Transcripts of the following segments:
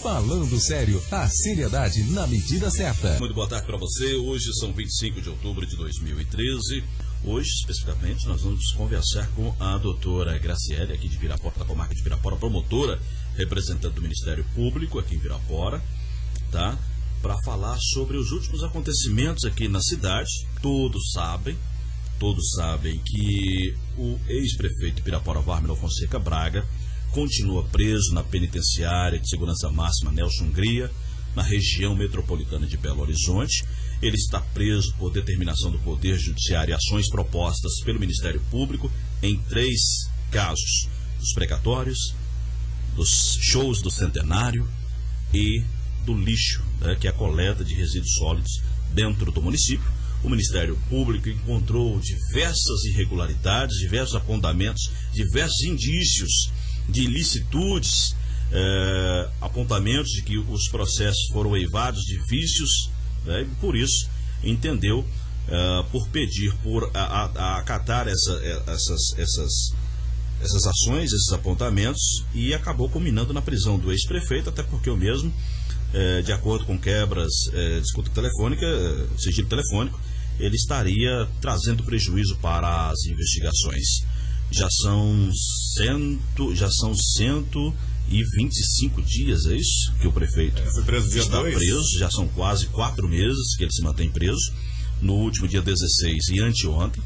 Falando Sério, a seriedade na medida certa. Muito boa tarde para você. Hoje são 25 de outubro de 2013. Hoje, especificamente, nós vamos conversar com a doutora Graciele, aqui de Pirapora, da comarca de Pirapora, promotora, representante do Ministério Público aqui em Pirapora, tá? Para falar sobre os últimos acontecimentos aqui na cidade. Todos sabem que o ex-prefeito de Pirapora, Wármilon Fonseca Braga, continua preso na penitenciária de segurança máxima Nelson Hungria, na região metropolitana de Belo Horizonte. Ele está preso por determinação do Poder Judiciário e ações propostas pelo Ministério Público em 3 casos: dos precatórios, dos shows do centenário e do lixo, né, que é a coleta de resíduos sólidos dentro do município. O Ministério Público encontrou diversas irregularidades, diversos apontamentos, diversos indícios de ilicitudes, apontamentos de que os processos foram eivados de vícios, né, e por isso entendeu por pedir, por acatar essas ações, esses apontamentos, e acabou culminando na prisão do ex-prefeito, até porque o mesmo, de acordo com quebras de escuta telefônica, sigilo telefônico, ele estaria trazendo prejuízo para as investigações. Já são 125 dias, é isso? Que o prefeito foi preso dia está 2. preso, já são quase 4 meses que ele se mantém preso. No último dia 16 e anteontem,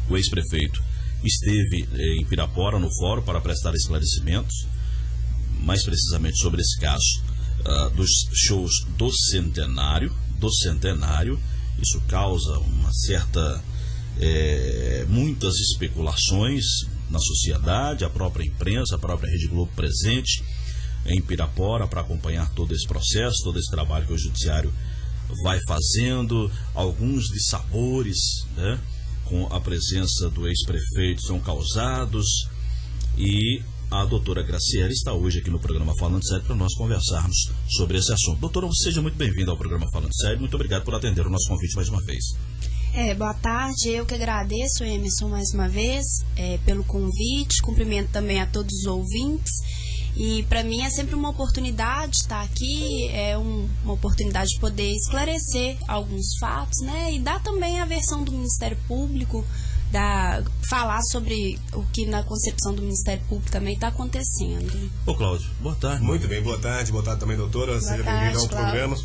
o ex-prefeito esteve em Pirapora, no fórum, para prestar esclarecimentos, mais precisamente sobre esse caso dos shows do centenário. Isso causa uma certa... muitas especulações na sociedade, a própria imprensa, a própria Rede Globo presente em Pirapora para acompanhar todo esse processo, todo esse trabalho que o Judiciário vai fazendo. Alguns dissabores, né, com a presença do ex-prefeito são causados, e a doutora Graciele está hoje aqui no programa Falando Sério para nós conversarmos sobre esse assunto. Doutora, seja muito bem-vinda ao programa Falando Sério. Muito obrigado por atender o nosso convite mais uma vez. Boa tarde, eu que agradeço, Emerson, mais uma vez, pelo convite. Cumprimento também a todos os ouvintes. E para mim é sempre uma oportunidade estar aqui, uma oportunidade de poder esclarecer alguns fatos, né? E dar também a versão do Ministério Público, falar sobre o que na concepção do Ministério Público também está acontecendo. Ô Cláudio, boa tarde. Muito bem, boa tarde também, doutora. Seja bem-vinda ao programa.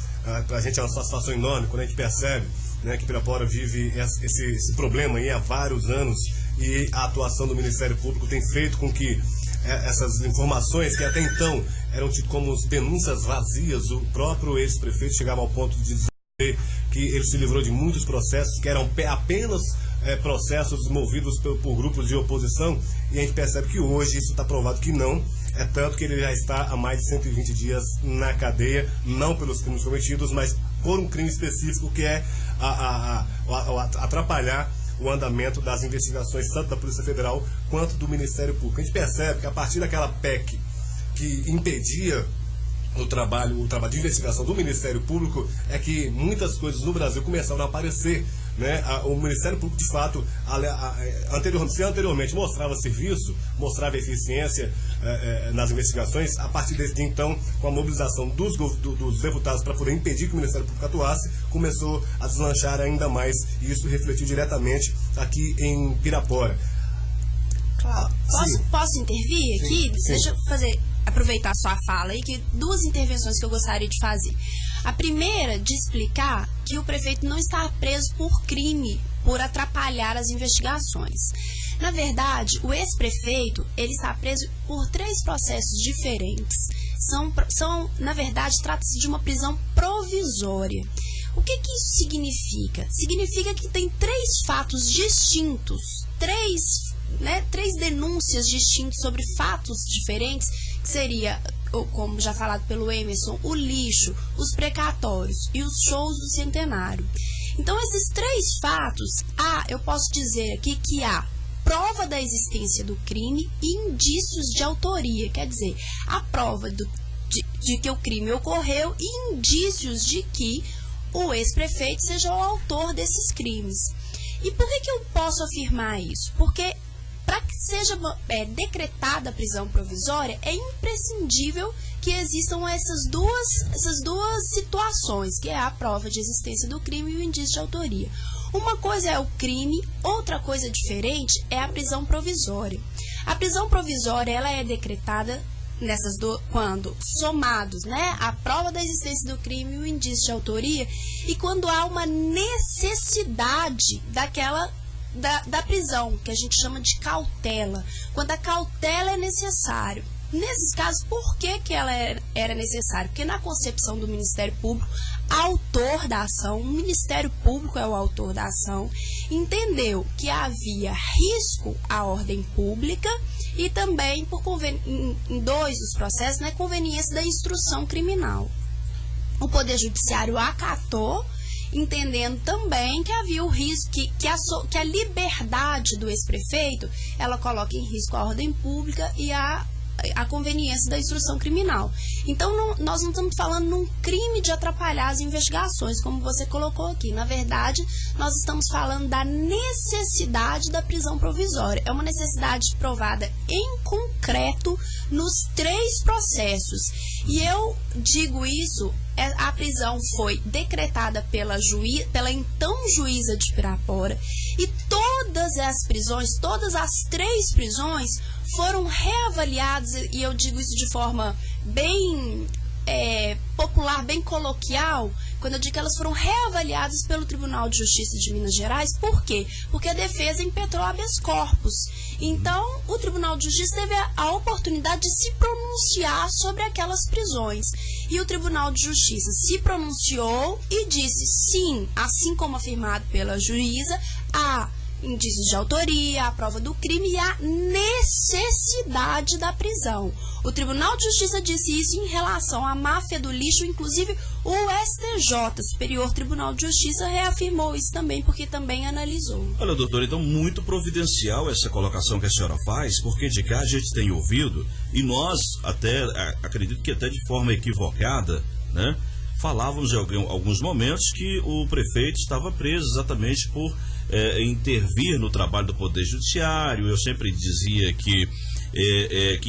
Para a gente é uma satisfação enorme quando a gente percebe, né, que Pirapora vive esse problema aí há vários anos, e a atuação do Ministério Público tem feito com que essas informações que até então eram tidas como denúncias vazias, o próprio ex-prefeito chegava ao ponto de dizer que ele se livrou de muitos processos que eram apenas processos movidos por grupos de oposição, e a gente percebe que hoje isso está provado que não. É tanto que ele já está há mais de 120 dias na cadeia, não pelos crimes cometidos, mas por um crime específico, que é atrapalhar o andamento das investigações, tanto da Polícia Federal quanto do Ministério Público. A gente percebe que a partir daquela PEC que impedia o trabalho de investigação do Ministério Público, é que muitas coisas no Brasil começaram a aparecer, né? O Ministério Público, de fato, anteriormente mostrava serviço, mostrava eficiência nas investigações. A partir de então, com a mobilização dos deputados para poder impedir que o Ministério Público atuasse, começou a deslanchar ainda mais, e isso refletiu diretamente aqui em Pirapora. Claro. Posso intervir aqui? Sim. Deixa eu aproveitar a sua fala aí, que 2 intervenções que eu gostaria de fazer. A primeira, de explicar que o prefeito não está preso por crime, por atrapalhar as investigações. Na verdade, o ex-prefeito, ele está preso por 3 processos diferentes. Na verdade, trata-se de uma prisão provisória. O que isso significa? Significa que tem 3 fatos distintos, 3 denúncias distintas sobre fatos diferentes, que seria, como já falado pelo Emerson, o lixo, os precatórios e os shows do centenário. Então, esses 3 fatos, eu posso dizer aqui que há prova da existência do crime e indícios de autoria, quer dizer, a prova de que o crime ocorreu e indícios de que o ex-prefeito seja o autor desses crimes. E por que eu posso afirmar isso? Porque para para que seja decretada a prisão provisória, é imprescindível que existam essas duas situações, que é a prova de existência do crime e o indício de autoria. Uma coisa é o crime, outra coisa diferente é a prisão provisória. A prisão provisória, ela é decretada quando somados, né, a prova da existência do crime e o indício de autoria, e quando há uma necessidade da prisão, que a gente chama de cautela, quando a cautela é necessária. Nesses casos, por que ela era necessária? Porque na concepção do Ministério Público, autor da ação, o Ministério Público é o autor da ação, entendeu que havia risco à ordem pública e também, em dois dos processos, na conveniência da instrução criminal. O Poder Judiciário acatou, entendendo também que havia o risco, que a liberdade do ex-prefeito, ela coloca em risco a ordem pública e a conveniência da instrução criminal. Então, nós não estamos falando num crime de atrapalhar as investigações, como você colocou aqui. Na verdade, nós estamos falando da necessidade da prisão provisória. É uma necessidade provada em concreto nos 3 processos. E eu digo isso, a prisão foi decretada pela então juíza de Pirapora, e todas as 3 prisões foram reavaliadas, e eu digo isso de forma bem popular, bem coloquial, quando eu digo que elas foram reavaliadas pelo Tribunal de Justiça de Minas Gerais. Por quê? Porque a defesa impetrou habeas corpus. Então, o Tribunal de Justiça teve a oportunidade de se pronunciar sobre aquelas prisões. E o Tribunal de Justiça se pronunciou e disse sim, assim como afirmado pela juíza, há indícios de autoria, a prova do crime e a necessidade da prisão. O Tribunal de Justiça disse isso em relação à máfia do lixo, inclusive o STJ, Superior Tribunal de Justiça, reafirmou isso também, porque também analisou. Olha, doutor, então muito providencial essa colocação que a senhora faz, porque de cá a gente tem ouvido, e nós até, acredito que até de forma equivocada, né, falávamos em alguns momentos que o prefeito estava preso exatamente por intervir no trabalho do Poder Judiciário. Eu sempre dizia que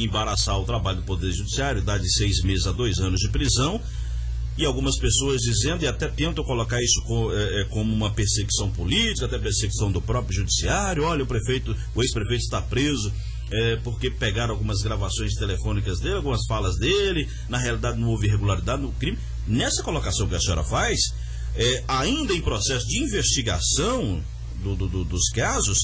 embaraçar o trabalho do Poder Judiciário dá de 6 meses a 2 anos de prisão, e algumas pessoas dizendo, e até tentam colocar isso como uma perseguição política, até perseguição do próprio Judiciário. Olha, o ex-prefeito está preso porque pegaram algumas gravações telefônicas dele, algumas falas dele, na realidade não houve irregularidade no crime. Nessa colocação que a senhora faz, ainda em processo de investigação dos casos,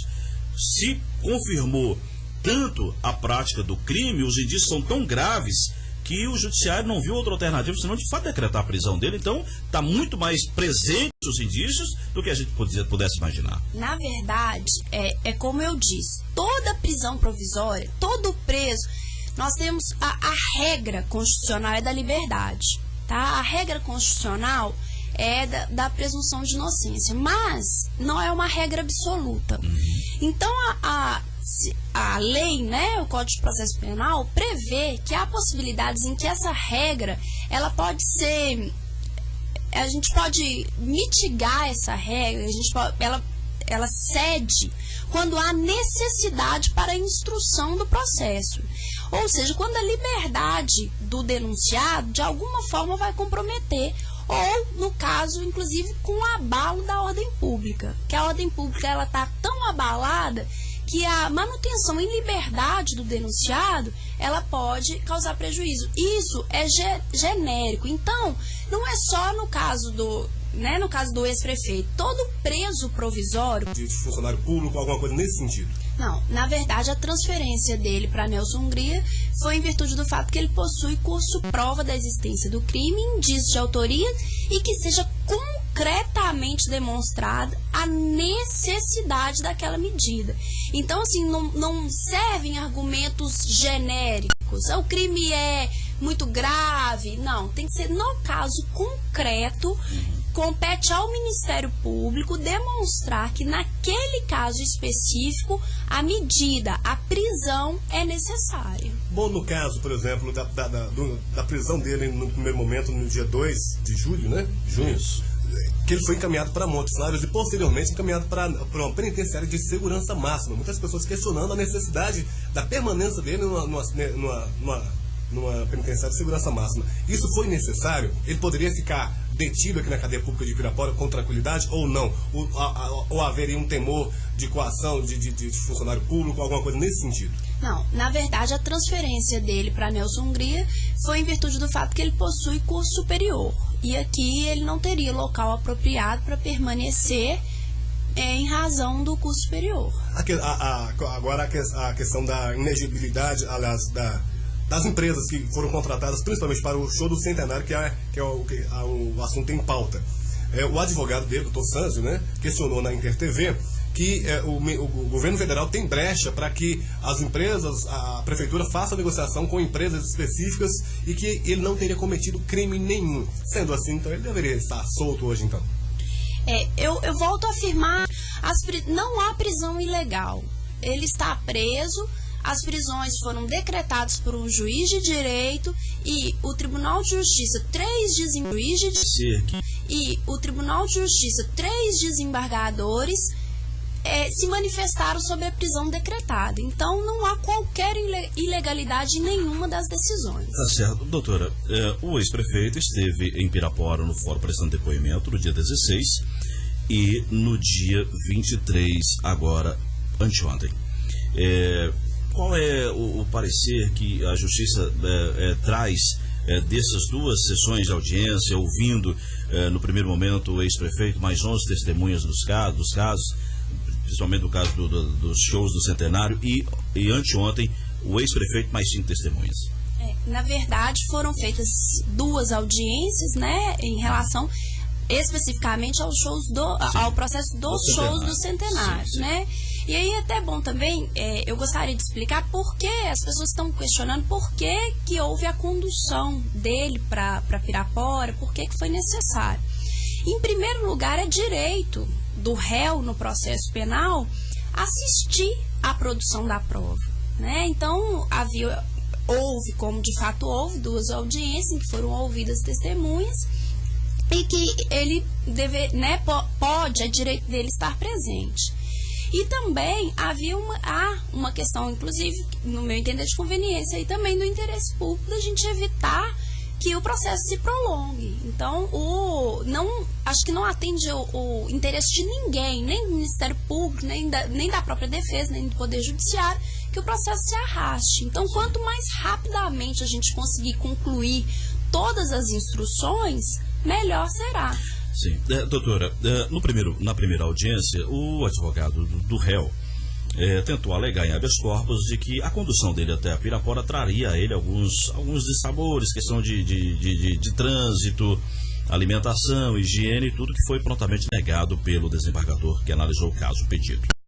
se confirmou tanto a prática do crime, os indícios são tão graves que o judiciário não viu outra alternativa senão de fato decretar a prisão dele. Então está muito mais presente os indícios do que a gente pudesse imaginar. Na verdade, é como eu disse, toda prisão provisória, todo preso, nós temos a regra constitucional é da liberdade, tá? A regra constitucional é da presunção de inocência, mas não é uma regra absoluta. Então, a lei, né, o Código de Processo Penal, prevê que há possibilidades em que essa regra, ela pode ser, a gente pode mitigar essa regra, ela cede quando há necessidade para a instrução do processo. Ou seja, quando a liberdade do denunciado, de alguma forma, vai comprometer, ou, no caso, inclusive, com o abalo da ordem pública. Que a ordem pública ela está tão abalada que a manutenção em liberdade do denunciado, ela pode causar prejuízo. Isso é genérico. Então, não é só no caso do ex-prefeito. Todo preso provisório... De funcionário público, alguma coisa nesse sentido? Não, na verdade, a transferência dele para Nelson Hungria foi em virtude do fato que ele possui curso prova da existência do crime, indício de autoria e que seja concretamente demonstrada a necessidade daquela medida. Então, assim, não servem argumentos genéricos. O crime é muito grave. Não, tem que ser no caso concreto. Compete ao Ministério Público demonstrar que naquele caso específico a medida, a prisão é necessária. Bom, no caso, por exemplo, da prisão dele no primeiro momento, no dia 2 de julho, né? Junho. que ele foi encaminhado para Montes Claros e posteriormente encaminhado para uma penitenciária de segurança máxima. Muitas pessoas questionando a necessidade da permanência dele numa penitenciária de segurança máxima. Isso foi necessário? Ele poderia ficar detido aqui na cadeia pública de Pirapora com tranquilidade ou não? Ou haveria um temor de coação de funcionário público, alguma coisa nesse sentido? Não, na verdade a transferência dele para Nelson Hungria foi em virtude do fato que ele possui curso superior. E aqui ele não teria local apropriado para permanecer em razão do curso superior. Agora a questão da inegibilidade, aliás, das empresas que foram contratadas principalmente para o show do centenário, que é o assunto em pauta. O advogado dele, doutor Sanzio, né, questionou na Inter TV que o governo federal tem brecha para que as empresas, a prefeitura faça negociação com empresas específicas e que ele não teria cometido crime nenhum. Sendo assim, então ele deveria estar solto hoje, então. Eu volto a afirmar, não há prisão ilegal. Ele está preso. As prisões foram decretadas por um juiz de direito e o Tribunal de Justiça, três desembargadores se manifestaram sobre a prisão decretada. Então, não há qualquer ilegalidade em nenhuma das decisões. Tá certo. Doutora, o ex-prefeito esteve em Pirapora no fórum prestando depoimento no dia 16 e no dia 23, agora, anteontem. Qual é o parecer que a Justiça traz dessas duas sessões de audiência, ouvindo no primeiro momento o ex-prefeito, mais 11 testemunhas dos casos, principalmente do caso dos shows do centenário, e anteontem o ex-prefeito mais 5 testemunhas? Na verdade, foram feitas 2 audiências, né, em relação especificamente aos shows ao processo dos shows do centenário, sim. Né? E aí é até bom também, eu gostaria de explicar por que as pessoas estão questionando por que houve a condução dele para Pirapora, por que foi necessário. Em primeiro lugar, é direito do réu no processo penal assistir à produção da prova, né? Então, houve, como de fato houve, 2 audiências em que foram ouvidas testemunhas e que ele é direito dele estar presente. E também há uma questão, inclusive, no meu entender, de conveniência e também do interesse público da gente evitar que o processo se prolongue. Então, acho que não atende o interesse de ninguém, nem do Ministério Público, nem da própria defesa, nem do Poder Judiciário, que o processo se arraste. Então, quanto mais rapidamente a gente conseguir concluir todas as instruções, melhor será. Sim. Doutora, na primeira audiência, o advogado do réu tentou alegar em habeas corpus de que a condução dele até a Pirapora traria a ele alguns dissabores, questão de trânsito, alimentação, higiene, tudo que foi prontamente negado pelo desembargador que analisou o caso pedido.